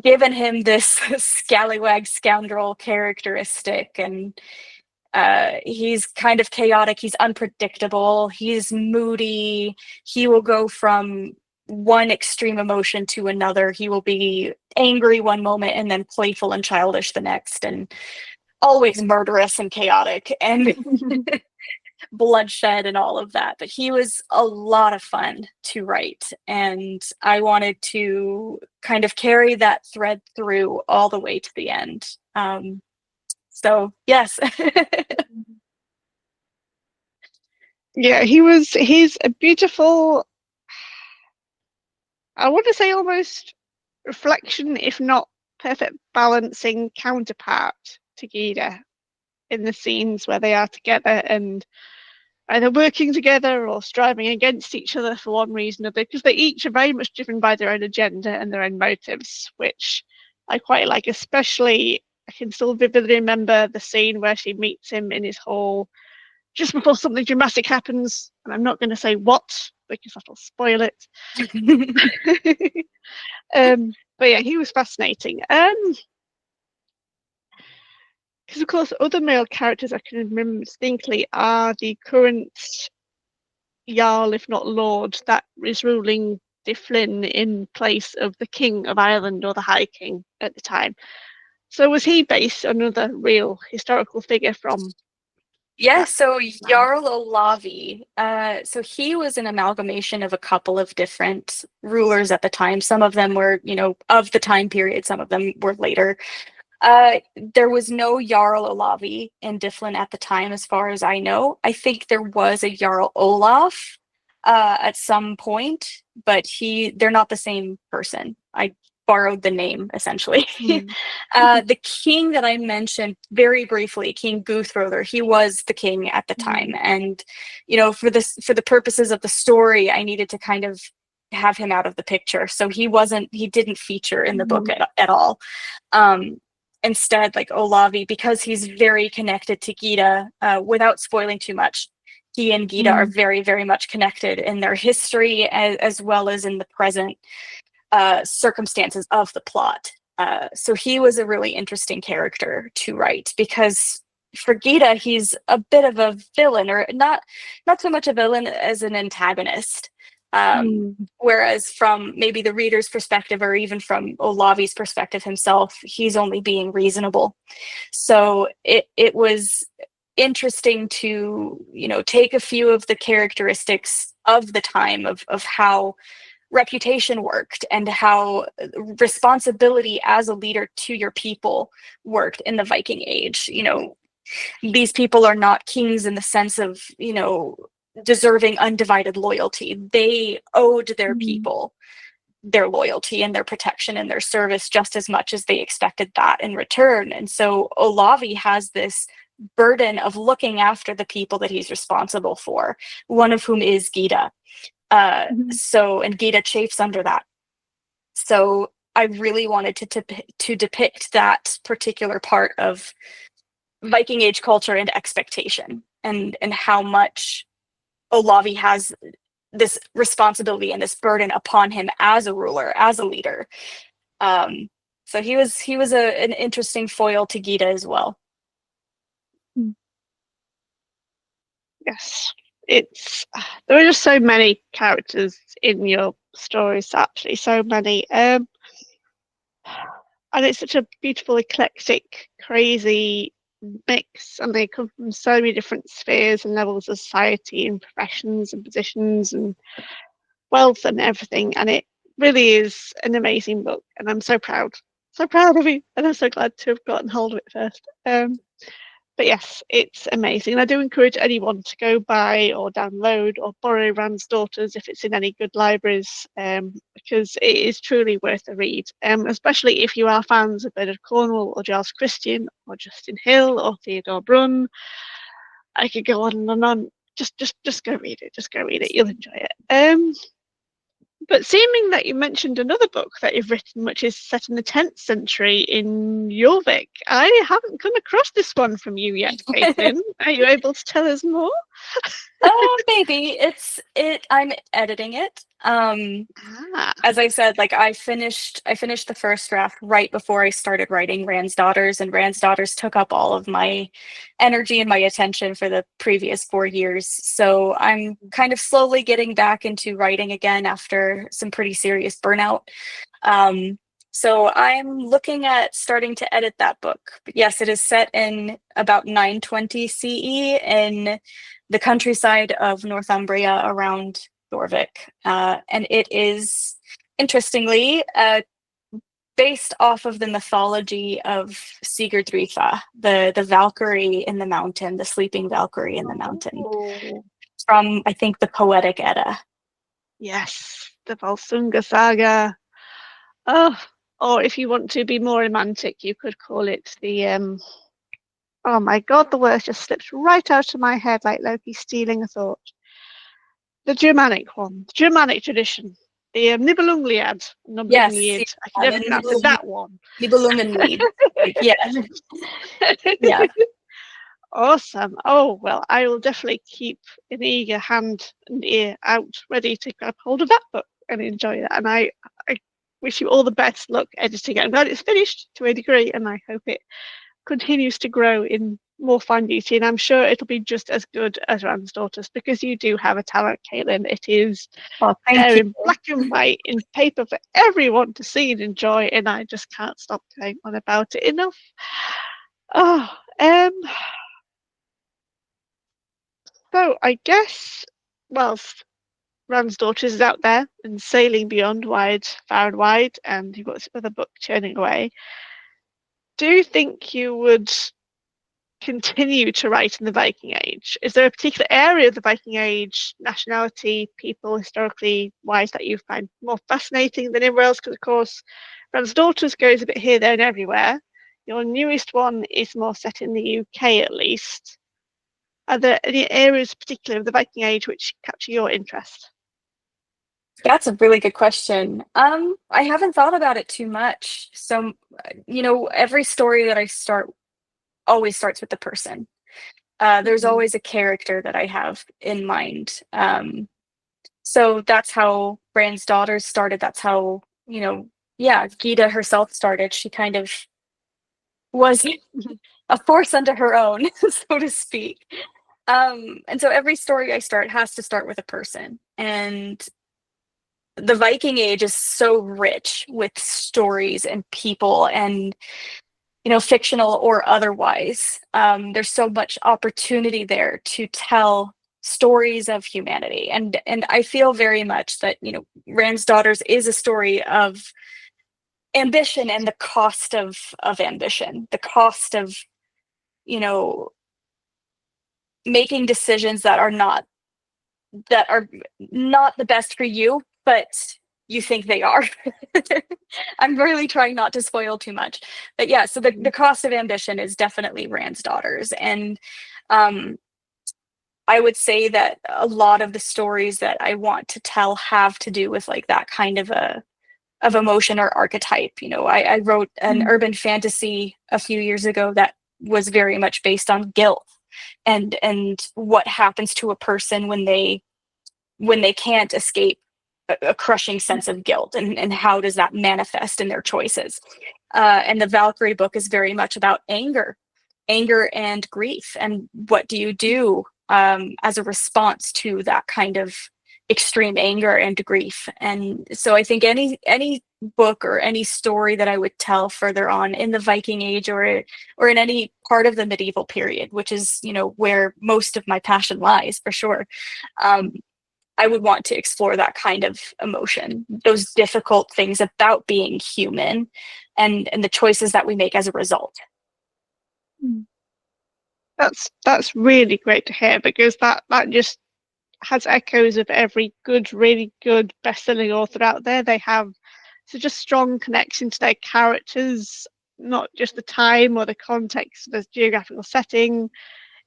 given him this scallywag scoundrel characteristic, and he's kind of chaotic, he's unpredictable, he's moody, he will go from one extreme emotion to another. He will be angry one moment and then playful and childish the next, and always murderous and chaotic and bloodshed and all of that. But he was a lot of fun to write, and I wanted to kind of carry that thread through all the way to the end. So yes. Yeah, he's a beautiful, I want to say almost reflection, if not perfect balancing counterpart to Gita in the scenes where they are together and either working together or striving against each other for one reason or other, because they each are very much driven by their own agenda and their own motives, which I quite like. Especially, I can still vividly remember the scene where she meets him in his hall just before something dramatic happens, and I'm not going to say what because that'll spoil it. But yeah, he was fascinating. Because of course, other male characters I can remember distinctly are the current Jarl, if not Lord, that is ruling Dyflin in place of the King of Ireland or the High King at the time. So was he based on another real historical figure from? Yeah, so Jarl Olavi, so he was an amalgamation of a couple of different rulers at the time. Some of them were, of the time period, some of them were later. There was no Jarl Olavi in Dyflin at the time, as far as I know. I think there was a Jarl Olaf at some point, but they're not the same person. I borrowed the name, essentially. The king that I mentioned very briefly, King Guthroder, he was the king at the time. And, for the purposes of the story, I needed to kind of have him out of the picture. So he didn't feature in the book at all. Instead, like Olavi, because he's very connected to Gita, without spoiling too much, he and Gita are very, very much connected in their history as well as in the present circumstances of the plot. So he was a really interesting character to write, because for Gita, he's a bit of a villain, or not so much a villain as an antagonist. Whereas from maybe the reader's perspective, or even from Olavi's perspective himself, he's only being reasonable. So it was interesting to, take a few of the characteristics of the time of how reputation worked and how responsibility as a leader to your people worked in the Viking Age. These people are not kings in the sense of, deserving undivided loyalty. They owed their people their loyalty and their protection and their service just as much as they expected that in return. And so Olavi has this burden of looking after the people that he's responsible for, one of whom is Gita. And Gita chafes under that. So I really wanted to depict that particular part of Viking Age culture and expectation, and how much Olavi has this responsibility and this burden upon him as a ruler, as a leader. So he was an interesting foil to Gita as well. Yes, there are just so many characters in your stories, actually, so many. And it's such a beautiful, eclectic, crazy mix, and they come from so many different spheres and levels of society and professions and positions and wealth and everything. And it really is an amazing book, and I'm so proud of you, and I'm so glad to have gotten hold of it first. But yes, it's amazing. And I do encourage anyone to go buy or download or borrow Rand's Daughters if it's in any good libraries, because it is truly worth a read, especially if you are fans of Bernard Cornwell or Giles Christian or Justin Hill or Theodore Brunn. I could go on and on. Just go read it. Just go read it. You'll enjoy it. But seeming that you mentioned another book that you've written, which is set in the 10th century in Jorvik, I haven't come across this one from you yet, Kaitlin. Are you able to tell us more? Maybe. I'm editing it. Ah, As I said, like I finished the first draft right before I started writing Rand's Daughters, and Rand's Daughters took up all of my energy and my attention for the previous 4 years. So I'm kind of slowly getting back into writing again after some pretty serious burnout. So I'm looking at starting to edit that book. But yes, it is set in about 920 CE in the countryside of Northumbria around Jorvik. And it is, interestingly, based off of the mythology of Sigurdrifa, the Valkyrie in the mountain, the sleeping Valkyrie in the mountain, oh, from, I think, the Poetic Edda. yes, the Volsunga saga. Oh, or if you want to be more romantic, you could call it the oh my God, the word just slips right out of my head like Loki stealing a thought. The Germanic one, the Germanic tradition, the Nibelungliad, Yes, Nibelungliad. I can yeah, never the pronounce that one. Nibelungenlied. Like, yeah, yeah. Awesome. Oh, well, I will definitely keep an eager hand and ear out, ready to grab hold of that book and enjoy that. And I wish you all the best luck editing it. I'm glad it's finished to a degree, and I hope it continues to grow in more fine beauty. And I'm sure it'll be just as good as Rand's Daughters, because you do have a talent, Kaitlin. It is Oh, thank there you. in black and white in paper for everyone to see and enjoy, and I just can't stop going on about it enough. Oh, so I guess whilst Rand's Daughters is out there and sailing beyond wide, far and wide, and you've got this other book churning away, do you think you would continue to write in the Viking Age? Is there a particular area of the Viking Age, nationality, people, historically wise, that you find more fascinating than anywhere else? Because, of course, Rand's Daughters goes a bit here, there, and everywhere. Your newest one is more set in the UK, at least. Are there any areas, particularly of the Viking Age, which capture your interest? That's a really good question. I haven't thought about it too much. So, every story that I start always starts with the person. There's Mm. always a character that I have in mind. So that's how Rand's Daughters started. That's how, yeah, Gita herself started. She kind of was a force unto her own, so to speak. And so every story I start has to start with a person. And the Viking Age is so rich with stories and people and, fictional or otherwise. There's so much opportunity there to tell stories of humanity. And I feel very much that, Rand's Daughters is a story of ambition and the cost of ambition, the cost of, you know, making decisions that are not the best for you, but you think they are. I'm really trying not to spoil too much. But yeah, so the cost of ambition is definitely Rand's Daughters. And I would say that a lot of the stories that I want to tell have to do with like that kind of emotion or archetype. I wrote an Mm. urban fantasy a few years ago that was very much based on guilt and what happens to a person when they can't escape a crushing sense of guilt, and how does that manifest in their choices. And the Valkyrie book is very much about anger and grief, and what do you do as a response to that kind of extreme anger and grief. And so I think any book or any story that I would tell further on in the Viking Age or in any part of the medieval period, which is where most of my passion lies for sure, I would want to explore that kind of emotion, those difficult things about being human, and the choices that we make as a result. Mm. That's really great to hear, because that just has echoes of every good, really good best-selling author out there. They have such a strong connection to their characters, not just the time or the context, the geographical setting.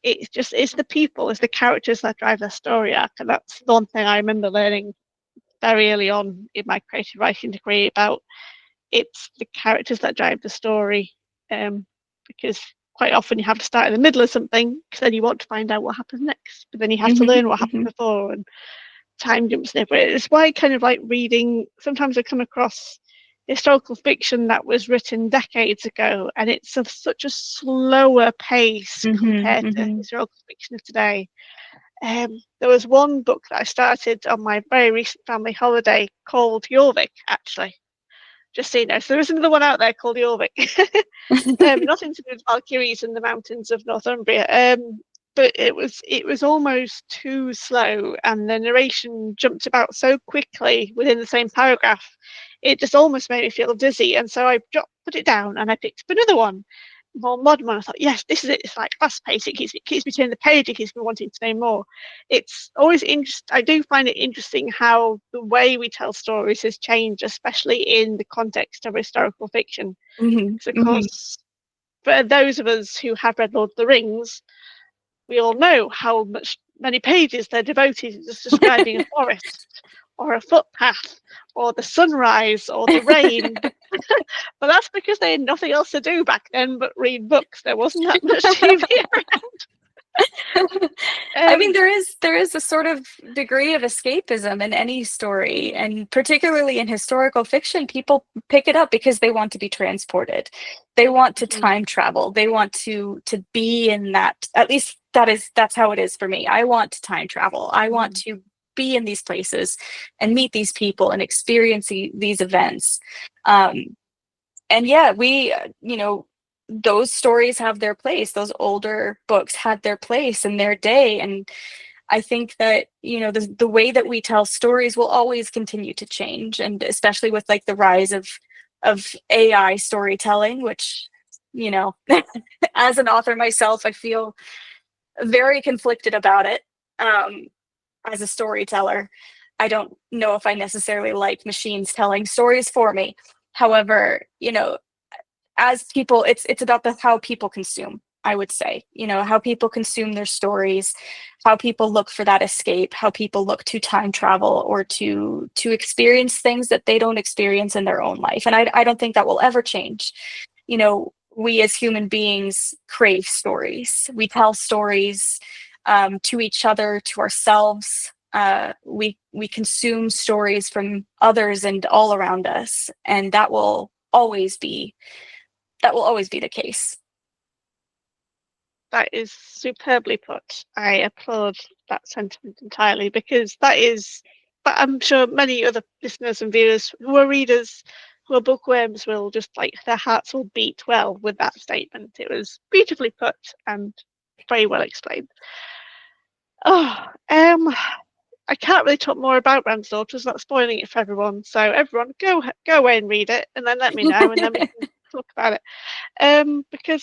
It's the people, it's the characters that drive their story arc. And that's the one thing I remember learning very early on in my creative writing degree about. It's the characters that drive the story, because quite often you have to start in the middle of something because then you want to find out what happens next, but then you have to Mm-hmm, learn what happened mm-hmm. before. And time jumps in it, but it's why kind of like reading, sometimes I come across historical fiction that was written decades ago, and it's of such a slower pace compared to historical fiction of today. There was one book that I started on my very recent family holiday called Jorvik, actually. Just so you know, so there is another one out there called Jorvik. Nothing to do with Valkyries in the mountains of Northumbria. But it was almost too slow, and the narration jumped about so quickly within the same paragraph. It just almost made me feel dizzy, and so I put it down and I picked up another one, more modern one. I thought, yes, this is it. It's like fast paced. It keeps me turning the page. It keeps me wanting to know more. It's always interesting. I do find it interesting how the way we tell stories has changed, especially in the context of historical fiction. Because of course, for those of us who have read Lord of the Rings, we all know how many pages they're devoted to just describing a forest or a footpath or the sunrise or the rain. But that's because they had nothing else to do back then but read books. There wasn't that much TV around. I mean, there is a sort of degree of escapism in any story, and particularly in historical fiction, people pick it up because they want to be transported. They want to time travel. They want to be in that. At least that's how it is for me. I want to time travel. I want to be in these places and meet these people and experience these events. And yeah, we, those stories have their place. Those older books had their place in their day. And I think that, the way that we tell stories will always continue to change. And especially with like the rise of AI storytelling, which, as an author myself, I feel very conflicted about it. As a storyteller, I don't know if I necessarily like machines telling stories for me. However, as people, it's about how people consume, I would say, how people consume their stories, how people look for that escape, how people look to time travel or to experience things that they don't experience in their own life. And I don't think that will ever change. We as human beings crave stories. We tell stories to each other, to ourselves. We consume stories from others and all around us, and that will always be the case. That is superbly put. I applaud that sentiment entirely, because that is, but I'm sure many other listeners and viewers who are readers, who are bookworms, will just their hearts will beat well with that statement. It was beautifully put and very well explained. I can't really talk more about Ram's Daughters, not spoiling it for everyone. So everyone, go away and read it, and then let me know, and then we can talk about it. Because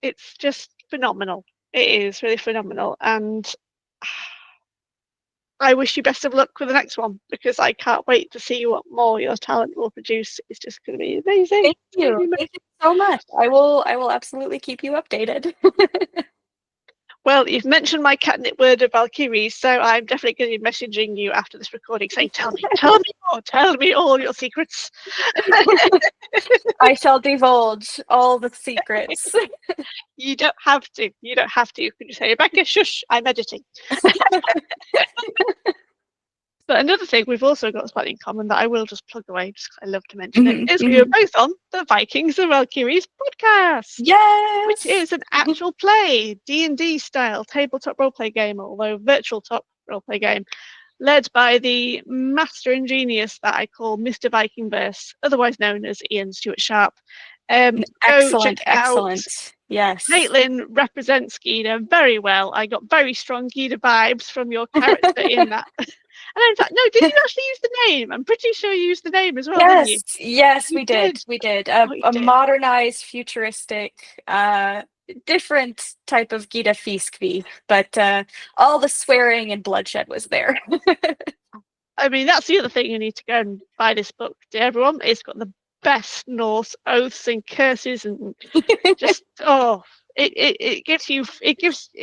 it's just phenomenal. It is really phenomenal, and I wish you best of luck with the next one, because I can't wait to see what more your talent will produce. It's just going to be amazing. Thank you. Thank you so much. I will absolutely keep you updated. Well, you've mentioned my catnip word of Valkyries, so I'm definitely going to be messaging you after this recording saying, tell me more, tell me all your secrets. I shall divulge all the secrets. You don't have to. You can just say, Rebecca, shush, I'm editing. But another thing we've also got slightly in common that I will just plug away, just because I love to mention it, is we were both on the Vikings and Valkyries podcast. Yes! Which is an actual play, D&D style tabletop roleplay game, although virtual top roleplay game, led by the master and genius that I call Mr. Vikingverse, otherwise known as Ian Stewart Sharp. Excellent. Yes. Kaitlin represents Gina very well. I got very strong Gina vibes from your character in that. And in fact, no, did you actually use the name? I'm pretty sure you used the name as well, didn't you? Yes, we did. We did. A modernized, futuristic, different type of Gita Fiskvi, but all the swearing and bloodshed was there. I mean, that's the other thing you need to go and buy this book, dear everyone. It's got the best Norse oaths and curses and just it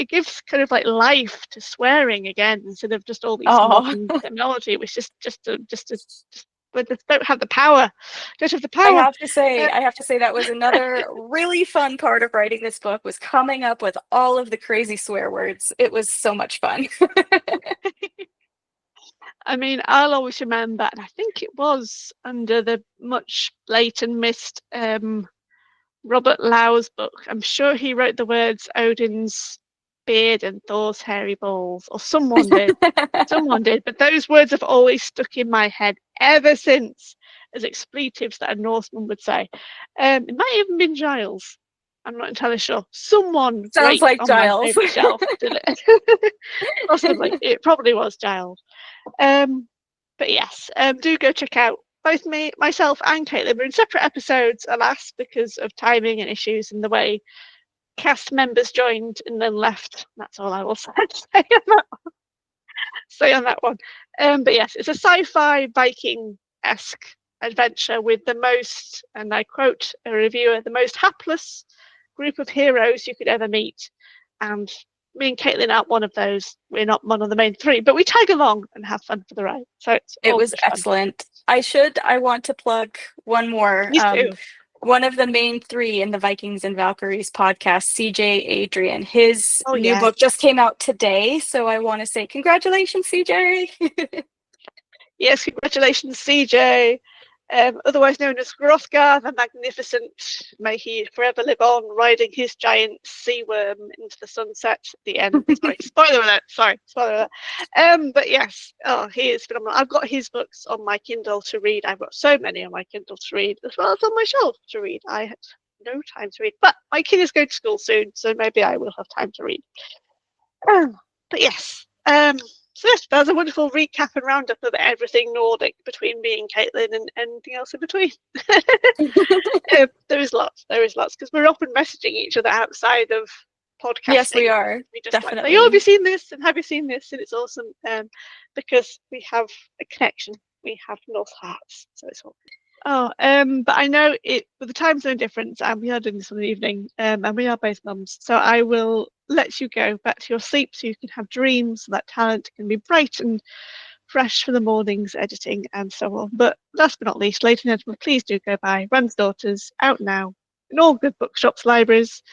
gives kind of like life to swearing again, instead of just all these modern technology, which but they don't have the power. I have to say that was another really fun part of writing this book, was coming up with all of the crazy swear words. It was so much fun. mean, I'll always remember, and I think it was under the much late and missed Robert Lau's book. I'm sure he wrote the words Odin's beard and Thor's hairy balls, or someone did. Someone did, but those words have always stuck in my head ever since as expletives that a Norseman would say. It might even been Giles. I'm not entirely sure. Someone Sounds great like on my Giles. favourite shelf did it. Possibly. It probably was Giles. But yes, do go check out both myself and Kaitlin. We're in separate episodes, alas, because of timing and issues and the way cast members joined and then left. That's all I will say on that one. But yes, it's a sci-fi Viking-esque adventure with the most, and I quote a reviewer, the most hapless group of heroes you could ever meet. And me and Kaitlin aren't one of those. We're not one of the main three, but we tag along and have fun for the ride. So it was excellent. I want to plug one more. One of the main three in the Vikings and Valkyries podcast, CJ Adrian. His new book just came out today, so I want to say congratulations, CJ. Yes, congratulations, CJ. Otherwise known as Hrothgar the Magnificent. May he forever live on, riding his giant sea worm into the sunset at the end. Sorry, spoiler alert. Spoiler alert. But yes, he is phenomenal. I've got his books on my Kindle to read. I've got so many on my Kindle to read, as well as on my shelf to read. I had no time to read, but my kid is going to school soon, so maybe I will have time to read. But yes, so yes, that was a wonderful recap and roundup of everything Nordic between me and Kaitlin and anything else in between. There is lots, because we're often messaging each other outside of podcasting. Yes, we are. We just definitely. Like, oh, have you seen this? And have you seen this? And it's awesome because we have a connection. We have North hearts, so it's all good. But I know it with the time zone difference, and we are doing this in the evening, and we are both mums, so I will let you go back to your sleep so you can have dreams, so that talent can be bright and fresh for the morning's editing and so on. But last but not least, ladies and gentlemen, please do go buy Rand's Daughters, out now in all good bookshops, libraries,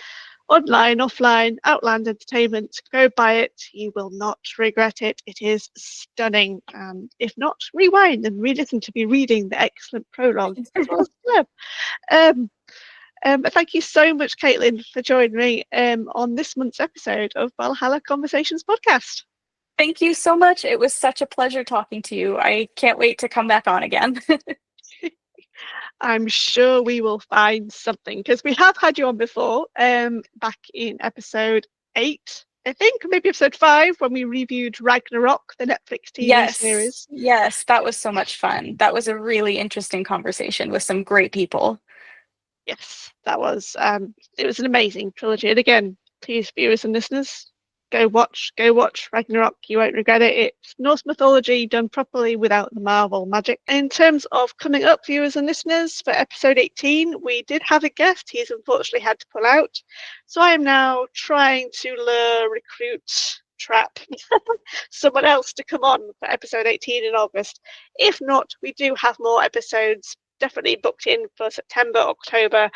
online, offline, Outland Entertainment. Go buy it. You will not regret it. It is stunning. And if not, rewind and re-listen to me reading the excellent prologue as well as the blurb. Thank you so much, Kaitlin, for joining me on this month's episode of Valhalla Conversations podcast. Thank you so much. It was such a pleasure talking to you. I can't wait to come back on again. I'm sure we will find something, because we have had you on before, back in episode 8, I think, maybe episode 5, when we reviewed Ragnarok, the Netflix TV series. Yes, that was so much fun. That was a really interesting conversation with some great people. Yes, that was. It was an amazing trilogy. And again, please, viewers and listeners, go watch Ragnarok. You won't regret it. It's Norse mythology done properly without the Marvel magic. In terms of coming up, viewers and listeners, for episode 18, we did have a guest. He's unfortunately had to pull out. So I am now trying to trap someone else to come on for episode 18 in August. If not, we do have more episodes definitely booked in for September, October,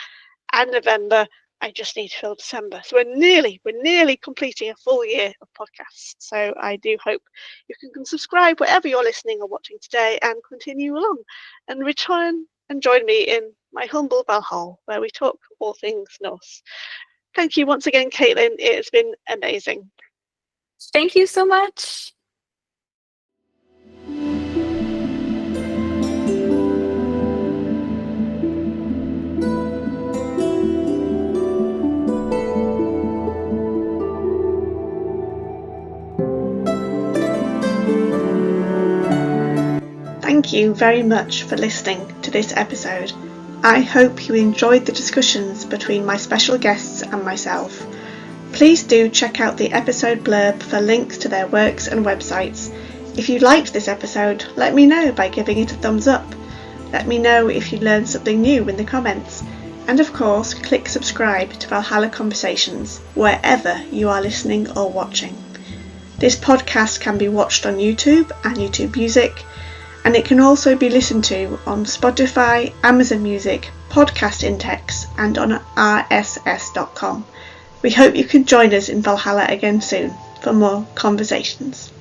and November. I just need to fill December. So we're nearly completing a full year of podcasts. So I do hope you can subscribe wherever you're listening or watching today and continue along and return and join me in my humble Valhalla, where we talk all things Norse. Thank you once again, Kaitlin. It has been amazing. Thank you so much. Thank you very much for listening to this episode. I hope you enjoyed the discussions between my special guests and myself. Please do check out the episode blurb for links to their works and websites. If you liked this episode, let me know by giving it a thumbs up. Let me know if you learned something new in the comments. And of course, click subscribe to Valhalla Conversations wherever you are listening or watching. This podcast can be watched on YouTube and YouTube Music, and it can also be listened to on Spotify, Amazon Music, Podcast Index, and on rss.com. We hope you can join us in Valhalla again soon for more conversations.